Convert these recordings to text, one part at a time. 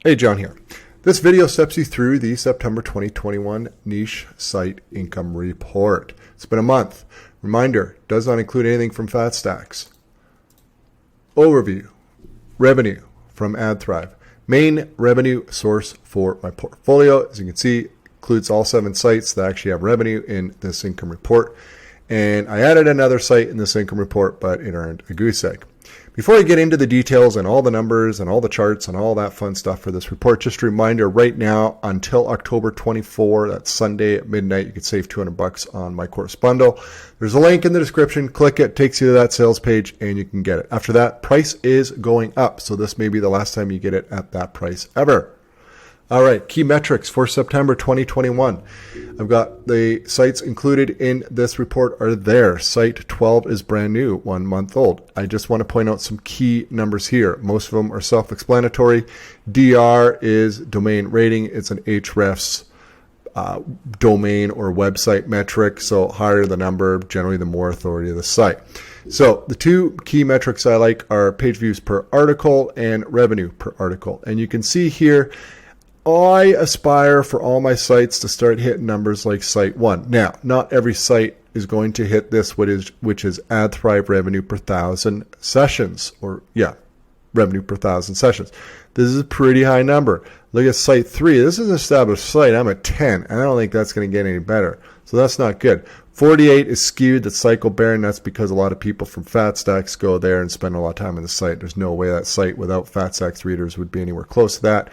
Hey, John here. This video steps you through the September 2021 Niche Site Income Report. It's been a month. Reminder, does not include anything from FatStacks. Overview, revenue from AdThrive. Main revenue source for my portfolio, as you can see, includes all 7 sites that actually have revenue in this income report. And I added another site in this income report, but it earned a goose egg. Before I get into the details and all the numbers and all the charts and all that fun stuff for this report, just a reminder right now until October 24, that's Sunday at midnight, you can save $200 on my course bundle. There's a link in the description. Click it, takes you to that sales page, and you can get it. After that, price is going up. So this may be the last time you get it at that price ever. All right, key metrics for September 2021. I've got the sites included in this report are there. Site 12 is brand new, 1 month old. I just want to point out some key numbers here. Most of them are self-explanatory. DR is domain rating. It's an Ahrefs domain or website metric. So higher the number, generally the more authority of the site. So the 2 key metrics I like are page views per article and revenue per article. And you can see here, I aspire for all my sites to start hitting numbers like Site 1. Now, not every site is going to hit this, which is AdThrive revenue per 1,000 sessions, revenue per 1,000 sessions. This is a pretty high number. Look at Site 3. This is an established site. I'm at 10, and I don't think that's going to get any better. So that's not good. 48 is skewed. That's cycle bearing. That's because a lot of people from FatStacks go there and spend a lot of time on the site. There's no way that site without FatStacks readers would be anywhere close to that.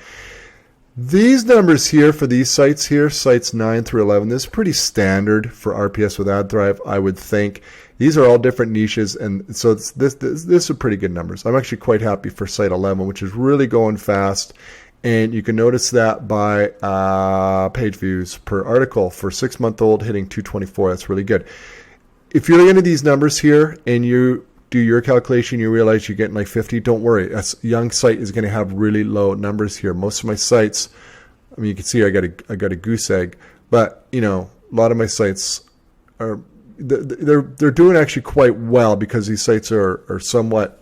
These numbers here for these sites here, sites 9 through 11, this is pretty standard for RPS with AdThrive, I would think. These are all different niches, and so this are pretty good numbers. I'm actually quite happy for site 11, which is really going fast, and you can notice that by page views per article for 6-month-old hitting 224. That's really good. If you're looking at these numbers here and you do your calculation, you realize you're getting like 50, don't worry. A young site is going to have really low numbers here. Most of my sites, I mean, you can see I got a goose egg, but you know, a lot of my sites are they're doing actually quite well because these sites are somewhat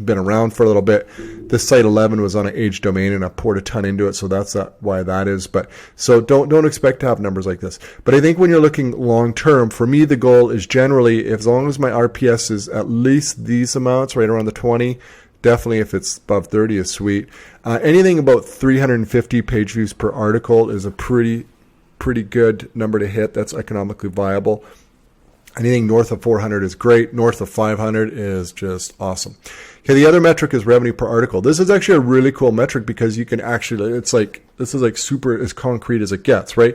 been around for a little bit. This site 11 was on an age domain and I poured a ton into it, so that's why that is. But so don't expect to have numbers like this. But I think when you're looking long term, for me the goal is generally, as long as my RPS is at least these amounts, right around the 20, definitely if it's above 30 is sweet. Anything about 350 page views per article is a pretty good number to hit. That's economically viable. Anything north of 400 is great. North of 500 is just awesome. Okay, the other metric is revenue per article. This is actually a really cool metric because you can actually, this is like super as concrete as it gets, right?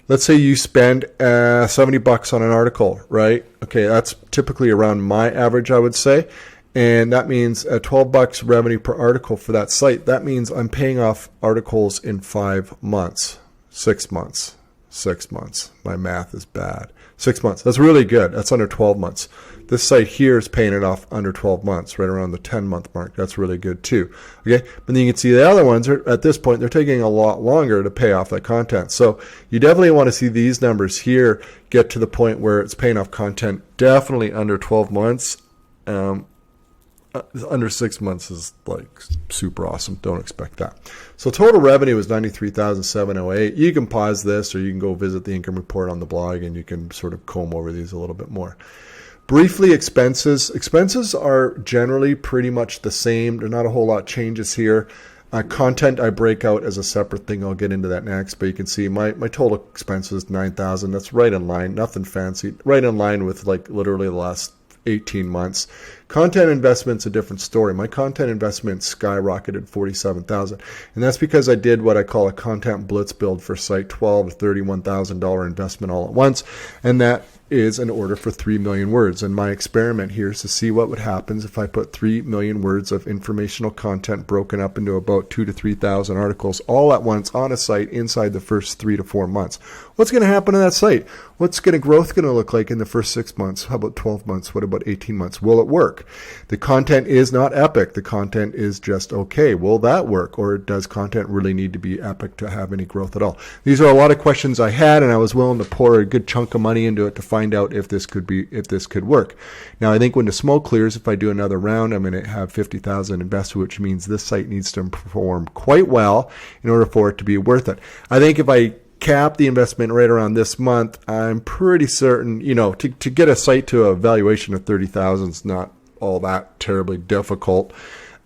Let's say you spend $70 on an article, right? Okay, that's typically around my average, I would say. And that means at $12 revenue per article for that site. That means I'm paying off articles in 5 months, 6 months. 6 months. My math is bad. 6 months. That's really good. That's under 12 months. This site here is paying it off under 12 months, right around the 10-month mark. That's really good too. Okay, but then you can see the other ones are, at this point, they're taking a lot longer to pay off that content. So you definitely want to see these numbers here get to the point where it's paying off content definitely under 12 months. Under 6 months is like super awesome. Don't expect that. So total revenue is $93,708. You can pause this or you can go visit the income report on the blog and you can sort of comb over these a little bit more. Briefly, expenses. Expenses are generally pretty much the same. There's not a whole lot changes here. Content I break out as a separate thing. I'll get into that next. But you can see my total expenses $9,000. That's right in line. Nothing fancy. Right in line with like literally the last 18 months. Content investment's a different story. My content investment skyrocketed $47,000, and that's because I did what I call a content blitz build for site 12, a $31,000 investment all at once, and that is an order for 3 million words. And my experiment here is to see what would happen if I put 3 million words of informational content broken up into about 2,000 to 3,000 articles all at once on a site inside the first 3 to 4 months. What's going to happen to that site? What's growth going to look like in the first 6 months? How about 12 months? What about 18 months? Will it work? work. The content is not epic. The content is just okay. Will that work? Or does content really need to be epic to have any growth at all? These are a lot of questions I had, and I was willing to pour a good chunk of money into it to find out if this could work. Now, I think when the smoke clears, if I do another round, I'm going to have 50,000 invested, which means this site needs to perform quite well in order for it to be worth it. I think if I cap the investment right around this month, I'm pretty certain, to get a site to a valuation of 30,000 is not all that terribly difficult.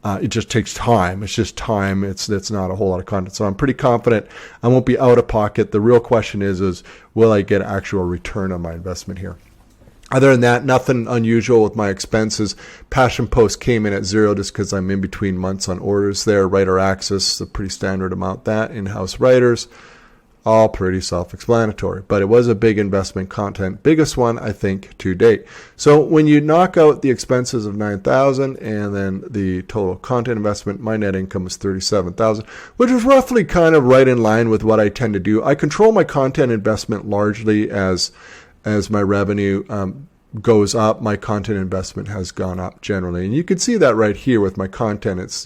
It just takes time. It's just time. It's not a whole lot of content. So I'm pretty confident I won't be out of pocket. The real question is will I get actual return on my investment here? Other than that, nothing unusual with my expenses. Passion Post came in at 0 just because I'm in between months on orders there. Writer Access, a pretty standard amount that. In-house writers, all pretty self-explanatory. But it was a big investment content. Biggest one, I think, to date. So when you knock out the expenses of $9,000 and then the total content investment, my net income was $37,000, which is roughly kind of right in line with what I tend to do. I control my content investment largely as my revenue goes up, my content investment has gone up generally. And you can see that right here with my content. It's,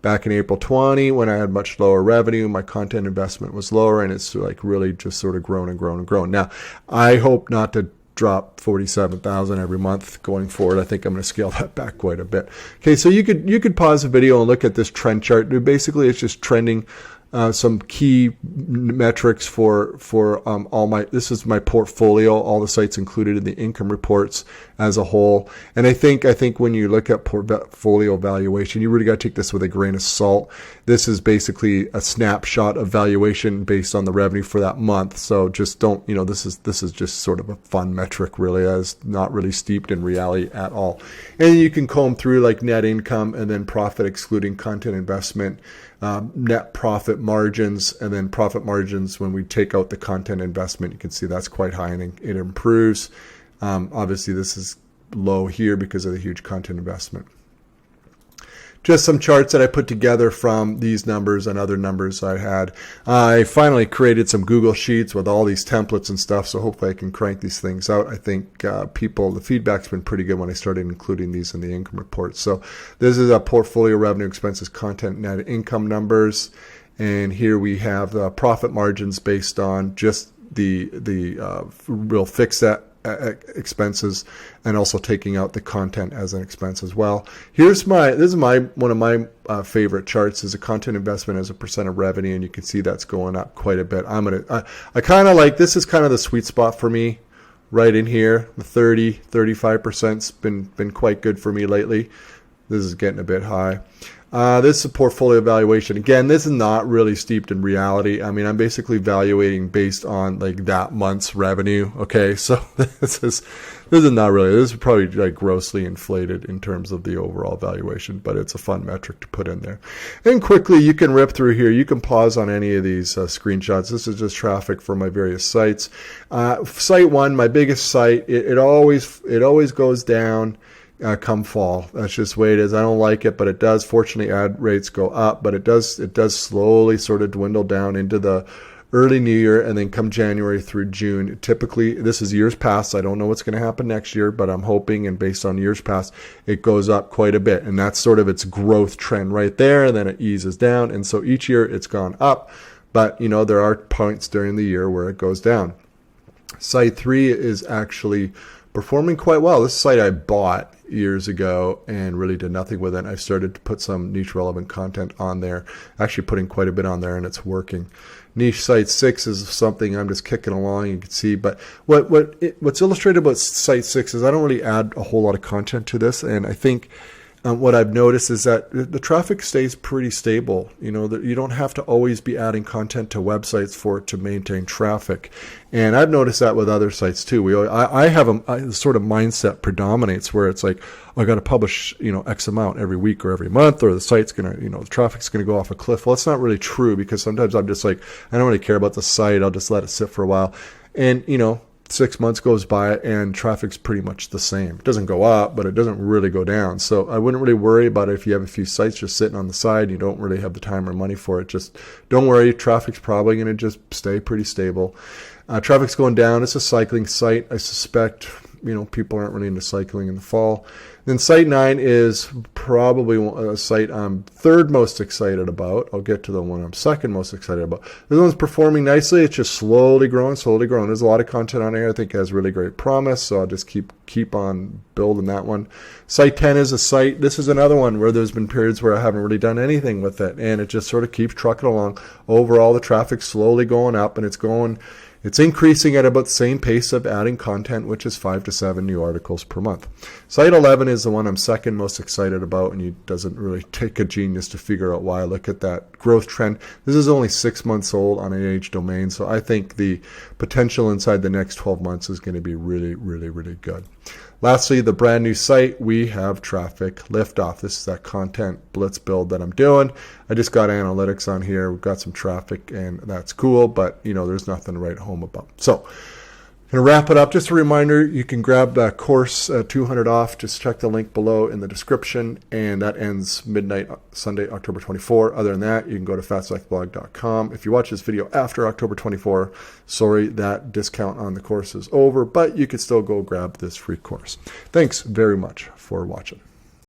back in April 20, when I had much lower revenue, my content investment was lower, and it's like really just sort of grown and grown and grown. Now, I hope not to drop 47,000 every month going forward. I think I'm going to scale that back quite a bit. Okay, so you could pause the video and look at this trend chart. Basically, it's just trending some key metrics for all my, this is my portfolio, all the sites included in the income reports as a whole. And I think when you look at portfolio valuation, you really got to take this with a grain of salt. This is basically a snapshot of valuation based on the revenue for that month. So just don't, this is just sort of a fun metric really, as not really steeped in reality at all. And you can comb through like net income and then profit excluding content investment, net profit margins, and then profit margins when we take out the content investment. You can see that's quite high and it improves. Obviously this is low here because of the huge content investment. Just some charts that I put together from these numbers and other numbers I had. I finally created some Google Sheets with all these templates and stuff, so hopefully I can crank these things out. I think the feedback's been pretty good when I started including these in the income report. So this is a portfolio revenue, expenses, content, net income numbers. And here we have the profit margins based on just the real fixed expenses, and also taking out the content as an expense as well. This is one of my favorite charts, is a content investment as a percent of revenue, and you can see that's going up quite a bit. I kind of like, this is kind of the sweet spot for me right in here. The 35%'s been quite good for me lately. This is getting a bit high. This is a portfolio valuation. Again, this is not really steeped in reality. I mean, I'm basically valuating based on like that month's revenue. Okay, so this is not really. This is probably like grossly inflated in terms of the overall valuation, but it's a fun metric to put in there. And quickly, you can rip through here. You can pause on any of these screenshots. This is just traffic for my various sites. Site one, my biggest site, it always goes down. Come fall. That's just the way it is. I don't like it, but it does. Fortunately, ad rates go up, but it does slowly sort of dwindle down into the early new year, and then come January through June. Typically, this is years past. I don't know what's going to happen next year, but I'm hoping, and based on years past, it goes up quite a bit. And that's sort of its growth trend right there, and then it eases down. And so each year it's gone up, but there are points during the year where it goes down. Site 3 is actually performing quite well. This site I bought years ago and really did nothing with it. I've started to put some niche relevant content on there, actually putting quite a bit on there, and it's working. Niche site 6 is something I'm just kicking along, you can see. But what's illustrated about site 6 is I don't really add a whole lot of content to this, and I think what I've noticed is that the traffic stays pretty stable. You don't have to always be adding content to websites for it to maintain traffic. And I've noticed that with other sites too. I have a sort of mindset predominates where it's like, I got to publish, X amount every week or every month, or the site's going to, the traffic's going to go off a cliff. Well, it's not really true, because sometimes I'm just like, I don't really care about the site. I'll just let it sit for a while. And, 6 months goes by and traffic's pretty much the same. It doesn't go up, but it doesn't really go down. So I wouldn't really worry about it if you have a few sites just sitting on the side. You don't really have the time or money for it. Just don't worry. Traffic's probably going to just stay pretty stable. Traffic's going down. It's a cycling site. I suspect people aren't really into cycling in the fall. Then site 9 is probably a site I'm third most excited about. I'll get to the one I'm second most excited about. This one's performing nicely. It's just slowly growing. There's a lot of content on here. I think it has really great promise, so I'll just keep on building that one. Site 10 is a site. This is another one where there's been periods where I haven't really done anything with it, and it just sort of keeps trucking along. Overall, the traffic's slowly going up, and it's increasing at about the same pace of adding content, which is 5 to 7 new articles per month. Site 11 is the one I'm second most excited about, and it doesn't really take a genius to figure out why. Look at that growth trend. This is only 6 months old on an AH domain, so I think the potential inside the next 12 months is going to be really, really, really good. Lastly, the brand new site, we have traffic liftoff. This is that content blitz build that I'm doing. I just got analytics on here. We've got some traffic, and that's cool, but there's nothing to write home about. So I'm going to wrap it up. Just a reminder, you can grab that course at $200 off. Just check the link below in the description, and that ends midnight Sunday, October 24. Other than that, you can go to fatstackblog.com. If you watch this video after October 24, sorry, that discount on the course is over, but you could still go grab this free course. Thanks very much for watching.